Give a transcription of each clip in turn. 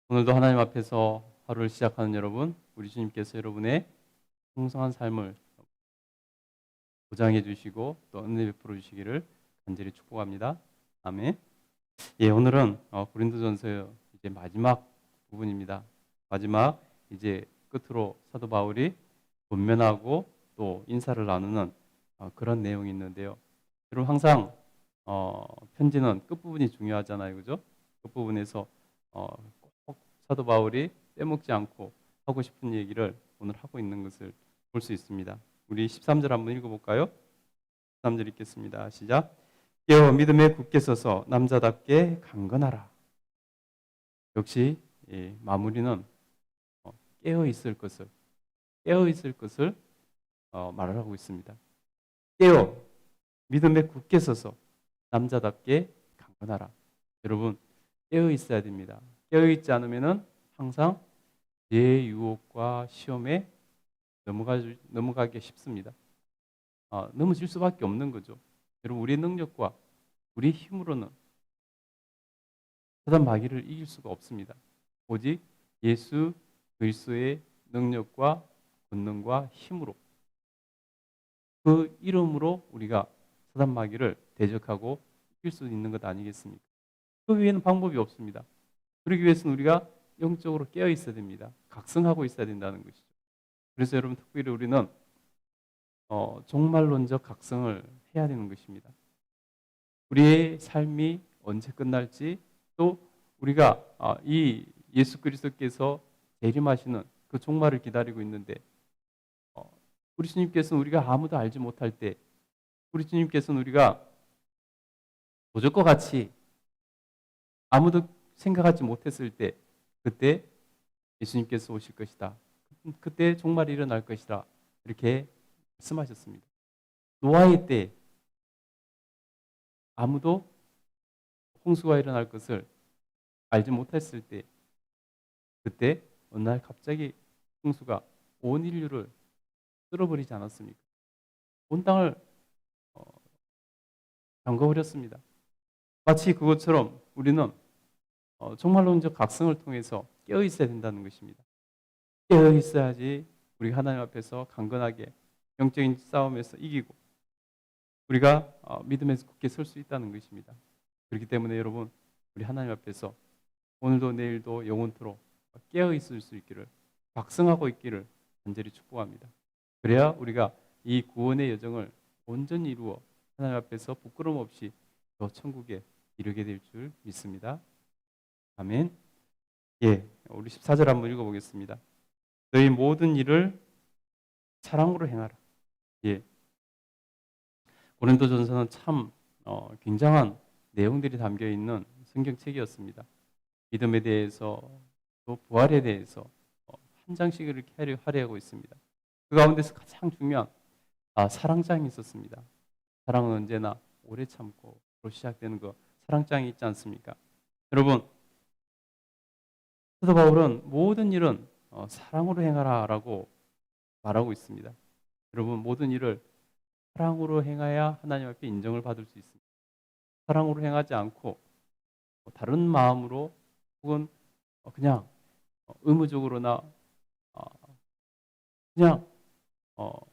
오늘도 하나님 앞에서 하루를 시작하는 여러분, 우리 주님께서 여러분의 풍성한 삶을 보장해 주시고 또 은혜 베풀어 주시기를 간절히 축복합니다. 아멘. 예, 오늘은 고린도전서 이제 마지막 부분입니다. 마지막 이제 끝으로 사도 바울이 권면하고 또 인사를 나누는 그런 내용이 있는데요. 여러분 항상 편지는 끝부분이 중요하잖아요, 그죠? 끝부분에서 어, 꼭 사도 바울이 빼먹지 않고 하고 싶은 얘기를 오늘 하고 있는 것을 볼 수 있습니다. 우리 13절 한번 읽어볼까요? 13절 읽겠습니다. 시작. 깨어 믿음에 굳게 서서 남자답게 강건하라. 역시 마무리는 어, 깨어 있을 것을 깨어 있을 것을 말을 하고 있습니다. 깨어 믿음에 굳게 서서 남자답게 강건하라. 여러분 깨어 있어야 됩니다. 깨어 있지 않으면은 항상 제 유혹과 시험에 넘어가기 쉽습니다. 넘어질 수밖에 없는 거죠. 여러분 우리의 능력과 우리 힘으로는 사단 마귀를 이길 수가 없습니다. 오직 예수 그리스도의 능력과 권능과 힘으로 그 이름으로 우리가 사단 마귀를 대적하고 이길 수 있는 것 아니겠습니까? 그 외에는 방법이 없습니다. 그러기 위해서는 우리가 영적으로 깨어 있어야 됩니다. 각성하고 있어야 된다는 것이죠. 그래서 여러분 특별히 우리는 종말론적 각성을 해야 되는 것입니다. 우리의 삶이 언제 끝날지 또 우리가 이 예수 그리스도께서 재림하시는 그 종말을 기다리고 있는데 어, 우리 주님께서는 우리가 아무도 알지 못할 때 우리 주님께서는 우리가 도적과 같이 아무도 생각하지 못했을 때 그때 예수님께서 오실 것이다. 그때 종말이 일어날 것이다. 이렇게 말씀하셨습니다. 노아의 때 아무도 홍수가 일어날 것을 알지 못했을 때 그때 어느 날 갑자기 홍수가 온 인류를 쓸어버리지 않았습니까? 온 땅을 어, 잠궈버렸습니다. 마치 그것처럼 우리는 종말론적 각성을 통해서 깨어 있어야 된다는 것입니다. 깨어 있어야지 우리가 하나님 앞에서 강건하게 영적인 싸움에서 이기고 우리가 믿음에서 굳게 설 수 있다는 것입니다. 그렇기 때문에 여러분 우리 하나님 앞에서 오늘도 내일도 영원토록 깨어 있을 수 있기를 각성하고 있기를 간절히 축복합니다. 그래야 우리가 이 구원의 여정을 온전히 이루어 하나님 앞에서 부끄러움 없이 저 천국에 이르게 될 줄 믿습니다. 아멘. 예, 우리 14절 한번 읽어보겠습니다. 너희 모든 일을 사랑으로 행하라. 예, 고린도전서는 참 굉장한 내용들이 담겨 있는 성경책이었습니다. 믿음에 대해서 또 부활에 대해서 한 장씩 이렇게 할애하고 있습니다. 그 가운데서 가장 중요한 사랑장이 있었습니다. 사랑은 언제나 오래 참고 로 시작되는 그 사랑장이 있지 않습니까? 여러분 사도 바울은 모든 일은 사랑으로 행하라라고 말하고 있습니다. 여러분 모든 일을 사랑으로 행해야 하나님 앞에 인정을 받을 수 있습니다. 사랑으로 행하지 않고 다른 마음으로 혹은 그냥 의무적으로나 어, 그냥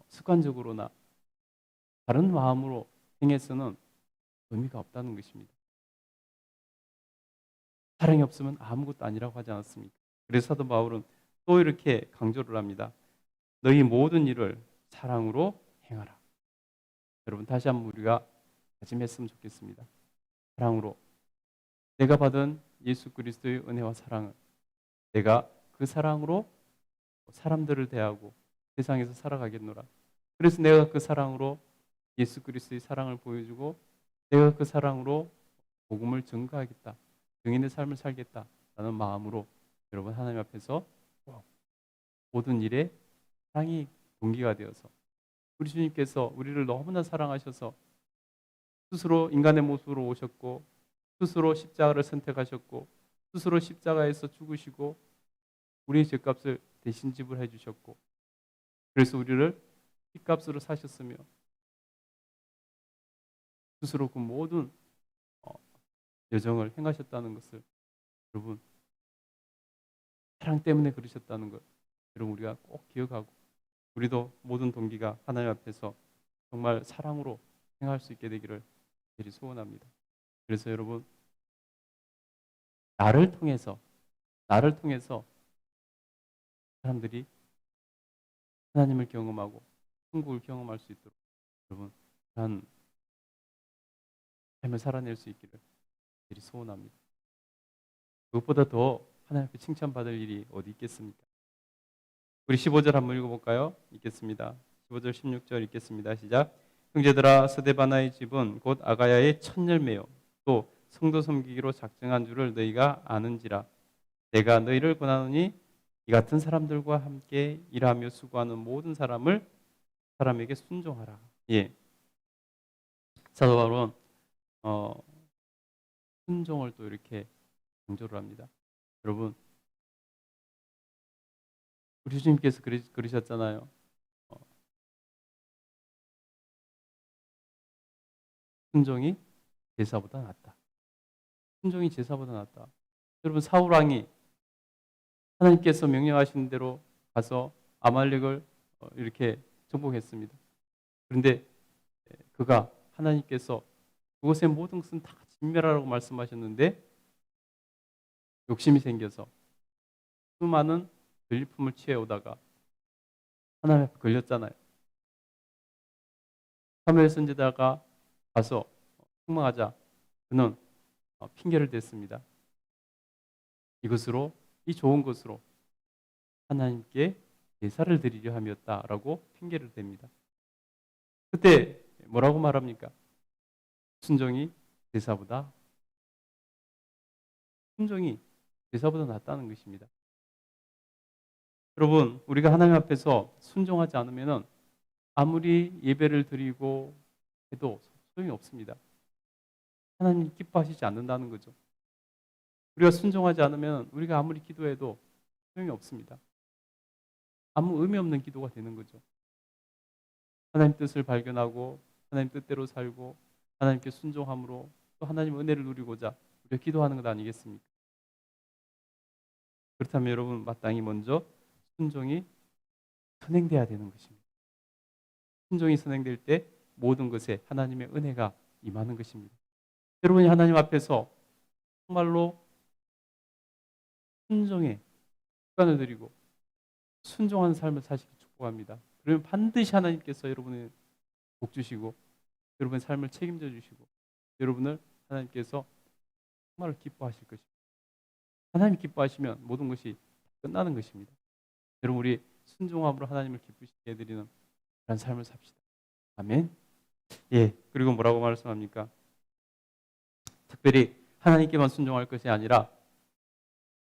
습관적으로나 다른 마음으로 행해서는 의미가 없다는 것입니다. 사랑이 없으면 아무것도 아니라고 하지 않았습니까? 그래서 사도 바울은 또 이렇게 강조를 합니다. 너희 모든 일을 사랑으로 행하라. 여러분 다시 한번 우리가 다짐했으면 좋겠습니다. 사랑으로 내가 받은 예수 그리스도의 은혜와 사랑은 내가 그 사랑으로 사람들을 대하고 세상에서 살아가겠노라. 그래서 내가 그 사랑으로 예수 그리스도의 사랑을 보여주고 내가 그 사랑으로 복음을 증거하겠다. 증인의 삶을 살겠다라는 마음으로 여러분 하나님 앞에서 모든 일에 사랑이 동기가 되어서 우리 주님께서 우리를 너무나 사랑하셔서 스스로 인간의 모습으로 오셨고 스스로 십자가를 선택하셨고 스스로 십자가에서 죽으시고 우리의 죄값을 대신 지불해 주셨고 그래서 우리를 핏값으로 사셨으며 스스로 그 모든 어, 여정을 행하셨다는 것을 여러분 사랑 때문에 그러셨다는 걸 여러분 우리가 꼭 기억하고 우리도 모든 동기가 하나님 앞에서 정말 사랑으로 행할 수 있게 되기를 제일 소원합니다. 그래서 여러분 나를 통해서 사람들이 하나님을 경험하고 천국을 경험할 수 있도록 여러분 한 삶을 살아낼 수 있기를 제일 소원합니다. 그것보다 더 하나님 앞에 칭찬받을 일이 어디 있겠습니까? 우리 15절 한번 읽어볼까요? 읽겠습니다. 15절 16절 읽겠습니다. 시작. 형제들아 스데바나의 집은 곧 아가야의 첫 열매요 또 성도 섬기기로 작정한 줄을 너희가 아는지라. 내가 너희를 권하노니 이 같은 사람들과 함께 일하며 수고하는 모든 사람에게 순종하라. 예, 사도 바울은 순종을 또 이렇게 강조를 합니다. 여러분 우리 주님께서 그러셨잖아요. 순종이 제사보다 낫다. 순종이 제사보다 낫다. 여러분 사울 왕이 하나님께서 명령하신 대로 가서 아말렉을 이렇게 정복했습니다. 그런데 그가 하나님께서 그곳의 모든 것은 다 진멸하라고 말씀하셨는데 욕심이 생겨서 수많은 전리품을 취해오다가 하나님 앞에 걸렸잖아요. 사무엘 선지자가 가서 책망하자 그는 핑계를 댔습니다. 이것으로 이 좋은 것으로 하나님께 제사를 드리려 함이었다라고 핑계를 댑니다. 그때 뭐라고 말합니까? 순종이 제사보다 낫다는 것입니다. 여러분 우리가 하나님 앞에서 순종하지 않으면 아무리 예배를 드리고 해도 소용이 없습니다. 하나님 기뻐하시지 않는다는 거죠. 우리가 순종하지 않으면 우리가 아무리 기도해도 소용이 없습니다. 아무 의미 없는 기도가 되는 거죠. 하나님 뜻을 발견하고 하나님 뜻대로 살고 하나님께 순종함으로 또 하나님 은혜를 누리고자 우리가 기도하는 것 아니겠습니까? 그렇다면 여러분 마땅히 먼저 순종이 선행돼야 되는 것입니다. 순종이 선행될 때 모든 것에 하나님의 은혜가 임하는 것입니다. 여러분이 하나님 앞에서 정말로 순종에 시간을 드리고 순종하는 삶을 사시기 축복합니다. 그러면 반드시 하나님께서 여러분의 복 주시고 여러분의 삶을 책임져 주시고 여러분을 하나님께서 정말 기뻐하실 것입니다. 하나님 기뻐하시면 모든 것이 끝나는 것입니다. 여러분 우리 순종함으로 하나님을 기쁘시게 해드리는 그런 삶을 삽시다. 아멘. 예. 그리고 뭐라고 말씀합니까? 특별히 하나님께만 순종할 것이 아니라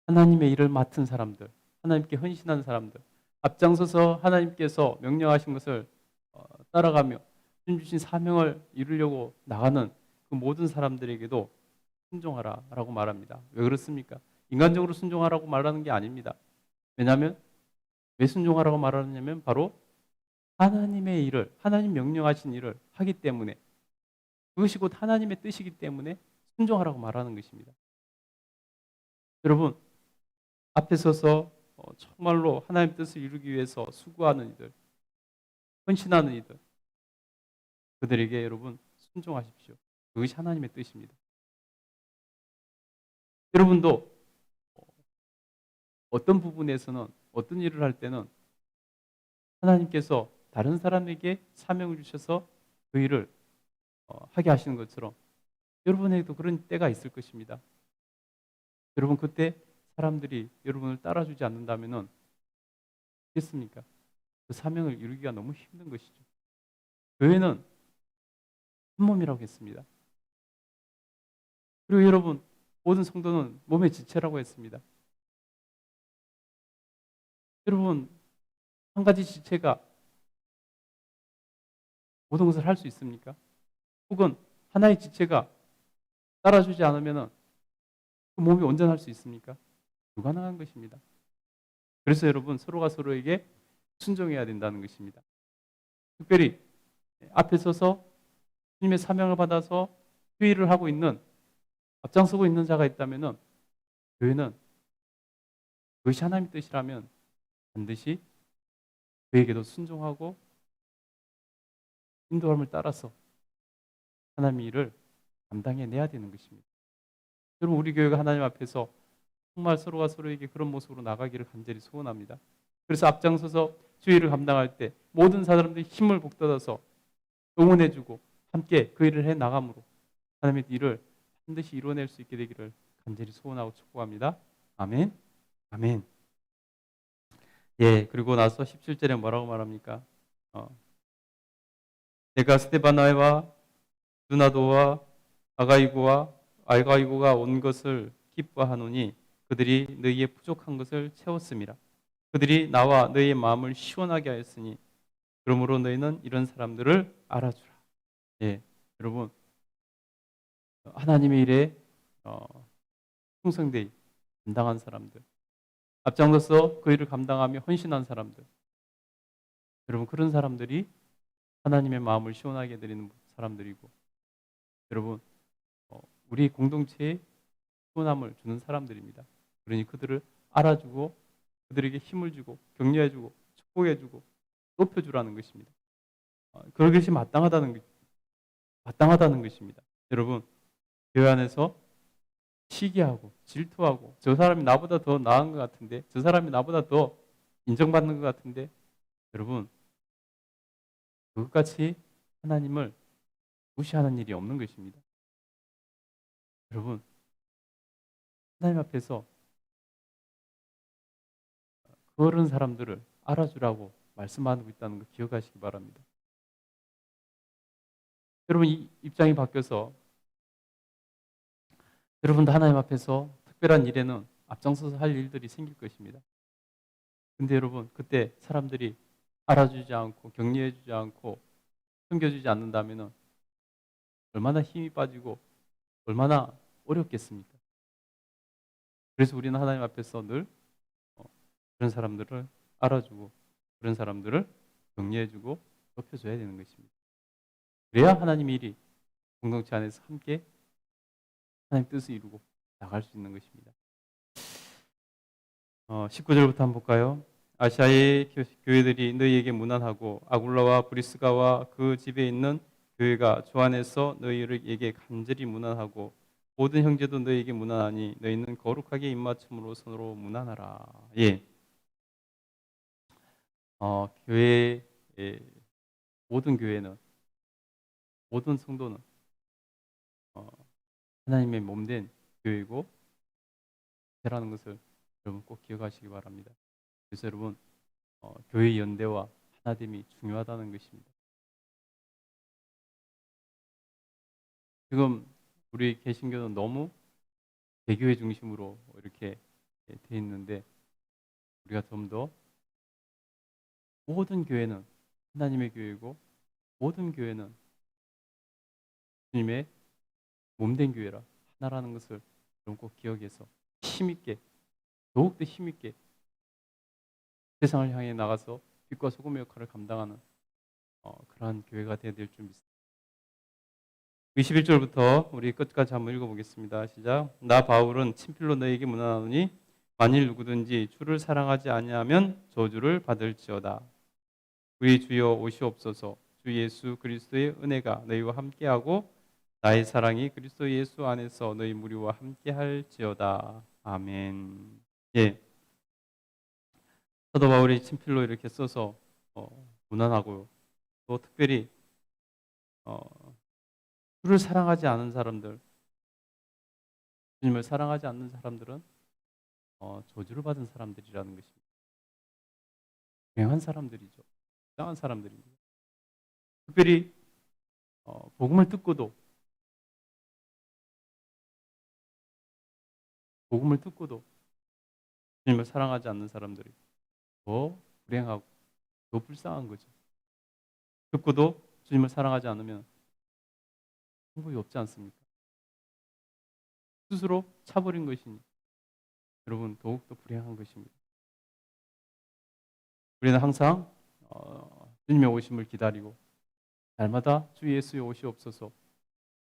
하나님의 일을 맡은 사람들, 하나님께 헌신한 사람들, 앞장서서 하나님께서 명령하신 것을 따라가며 주님 주신 사명을 이루려고 나가는 그 모든 사람들에게도 순종하라라고 말합니다. 왜 그렇습니까? 인간적으로 순종하라고 말하는 게 아닙니다. 왜냐하면 왜 순종하라고 말하느냐면 바로 하나님의 일을, 하나님 명령하신 일을 하기 때문에 그것이 곧 하나님의 뜻이기 때문에 순종하라고 말하는 것입니다. 여러분 앞에 서서 정말로 하나님 뜻을 이루기 위해서 수고하는 이들, 헌신하는 이들, 그들에게 여러분 순종하십시오. 그것이 하나님의 뜻입니다. 여러분도 어떤 부분에서는 어떤 일을 할 때는 하나님께서 다른 사람에게 사명을 주셔서 그 일을 하게 하시는 것처럼 여러분에게도 그런 때가 있을 것입니다. 여러분 그때 사람들이 여러분을 따라주지 않는다면 어떻겠습니까? 그 사명을 이루기가 너무 힘든 것이죠. 교회는 한 몸이라고 했습니다. 그리고 여러분 모든 성도는 몸의 지체라고 했습니다. 여러분 한 가지 지체가 모든 것을 할 수 있습니까? 혹은 하나의 지체가 따라주지 않으면 그 몸이 온전할 수 있습니까? 불가능한 것입니다. 그래서 여러분 서로가 서로에게 순종해야 된다는 것입니다. 특별히 앞에 서서 주님의 사명을 받아서 회의를 하고 있는 앞장서고 있는 자가 있다면 교회는 그것이 하나님의 뜻이라면 반드시 그에게도 순종하고 인도함을 따라서 하나님의 일을 감당해내야 되는 것입니다. 여러분, 우리 교회가 하나님 앞에서 정말 서로가 서로에게 그런 모습으로 나가기를 간절히 소원합니다. 그래서 앞장서서 주의 일을 감당할 때 모든 사람들이 힘을 북돋아서 응원해주고 함께 그 일을 해나감으로 하나님의 일을 반드시 이루어낼 수 있게 되기를 간절히 소원하고 축복합니다. 아멘. 아멘. 예, 그리고 나서 17절에 뭐라고 말합니까? 내가 스데바나와 누나도와 아가이고가 온 것을 기뻐하노니 그들이 너희의 부족한 것을 채웠음이라. 그들이 나와 너희의 마음을 시원하게 하였으니 그러므로 너희는 이런 사람들을 알아주라. 예, 여러분, 하나님의 일에 충성되이 감당한 사람들, 앞장서서 그 일을 감당하며 헌신한 사람들, 여러분, 그런 사람들이 하나님의 마음을 시원하게 해드리는 사람들이고, 여러분, 우리 공동체에 시원함을 주는 사람들입니다. 그러니 그들을 알아주고 그들에게 힘을 주고 격려해주고 축복해주고 높여주라는 것입니다. 그것이 마땅하다는 것입니다. 여러분, 교회 안에서 시기하고 질투하고 저 사람이 나보다 더 나은 것 같은데, 저 사람이 나보다 더 인정받는 것 같은데, 여러분, 그것같이 하나님을 무시하는 일이 없는 것입니다. 여러분, 하나님 앞에서 그런 사람들을 알아주라고 말씀하고 있다는 거 기억하시기 바랍니다. 여러분, 이 입장이 바뀌어서 여러분도 하나님 앞에서 특별한 일에는 앞장서서 할 일들이 생길 것입니다. 근데 여러분, 그때 사람들이 알아주지 않고 격려해주지 않고 섬겨주지 않는다면 얼마나 힘이 빠지고 얼마나 어렵겠습니까? 그래서 우리는 하나님 앞에서 늘 그런 사람들을 알아주고 그런 사람들을 격려해주고 높여줘야 되는 것입니다. 그래야 하나님의 일이 공동체 안에서 함께 하나님 뜻을 이루고 나갈 수 있는 것입니다. 19절부터 한번 볼까요? 아시아의 교회들이 너희에게 무난하고 아굴라와 브리스가와 그 집에 있는 교회가 주 안에서 너희에게 간절히 무난하고 모든 형제도 너희에게 무난하니 너희는 거룩하게 입맞춤으로 서로 무난하라. 예. 교회의 모든 교회는 모든 성도는 하나님의 몸된 교회이고 교회라는 것을 여러분 꼭 기억하시기 바랍니다. 그래서 여러분, 교회 연대와 하나됨이 중요하다는 것입니다. 지금 우리 개신교는 너무 대교회 중심으로 이렇게 돼 있는데 우리가 좀 더 모든 교회는 하나님의 교회이고 모든 교회는 주님의 몸된 교회라 하나라는 것을 여러분 꼭 기억해서 힘있게, 더욱더 힘있게 세상을 향해 나가서 빛과 소금의 역할을 감당하는 그러한 교회가 되어야 될 줄 믿습니다. 21절부터 우리 끝까지 한번 읽어보겠습니다. 시작. 나 바울은 친필로 너에게 문안하노니 만일 누구든지 주를 사랑하지 아니하면 저주를 받을지어다. 우리 주여 오시옵소서. 주 예수 그리스도의 은혜가 너희와 함께하고 나의 사랑이 그리스도 예수 안에서 너희 무리와 함께할지어다. 아멘. 예. 사도 바울이 친필로 이렇게 써서 문안하고요. 또 특별히 주를 사랑하지 않은 사람들, 주님을 사랑하지 않는 사람들은 저주를 받은 사람들이라는 것입니다. 불행한 사람들이죠. 이상한 사람들입니다. 특별히 복음을 듣고도 주님을 사랑하지 않는 사람들이 더 불행하고 더 불쌍한 거죠. 듣고도 주님을 사랑하지 않으면 방법이 없지 않습니까? 스스로 차버린 것이니 여러분 더욱더 불행한 것입니다. 우리는 항상 주님의 오심을 기다리고 날마다 주 예수의 오시옵소서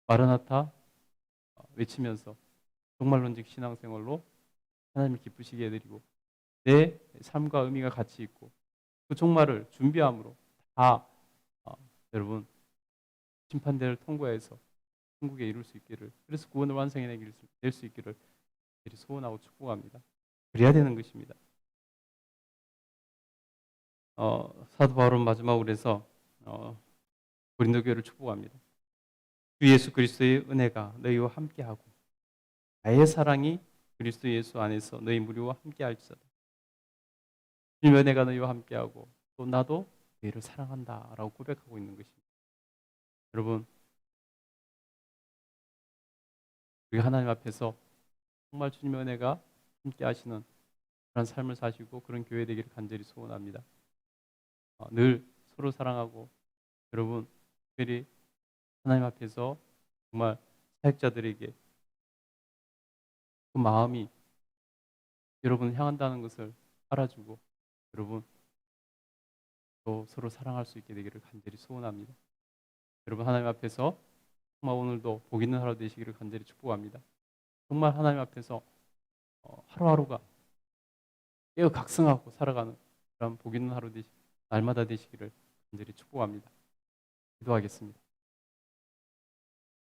마라나타 외치면서 종말론적 신앙생활로 하나님을 기쁘시게 해드리고 내 삶과 의미가 같이 있고 그 종말을 준비함으로 다 여러분 심판대를 통과해서 천국에 이룰 수 있기를, 그래서 구원을 완성해낼 수 있기를 소원하고 축복합니다. 그래야 되는 것입니다. 사도 바울은 마지막으로 해서 고린도 교회를 축복합니다. 주 예수 그리스도의 은혜가 너희와 함께하고 나의 사랑이 그리스도 예수 안에서 너희 무리와 함께할지어다. 주님의 은혜가 너희와 함께하고 또 나도 너희를 사랑한다라고 고백하고 있는 것입니다. 여러분, 우리 하나님 앞에서 정말 주님의 은혜가 함께하시는 그런 삶을 사시고 그런 교회 되기를 간절히 소원합니다. 늘 서로 사랑하고 여러분 특별히 하나님 앞에서 정말 사역자들에게 그 마음이 여러분을 향한다는 것을 알아주고 여러분 또 서로 사랑할 수 있게 되기를 간절히 소원합니다. 여러분 하나님 앞에서 정말 오늘도 복 있는 하루 되시기를 간절히 축복합니다. 정말 하나님 앞에서 하루하루가 깨어 각성하고 살아가는 그런 복 있는 하루 날마다 되시기를 간절히 축복합니다. 기도하겠습니다.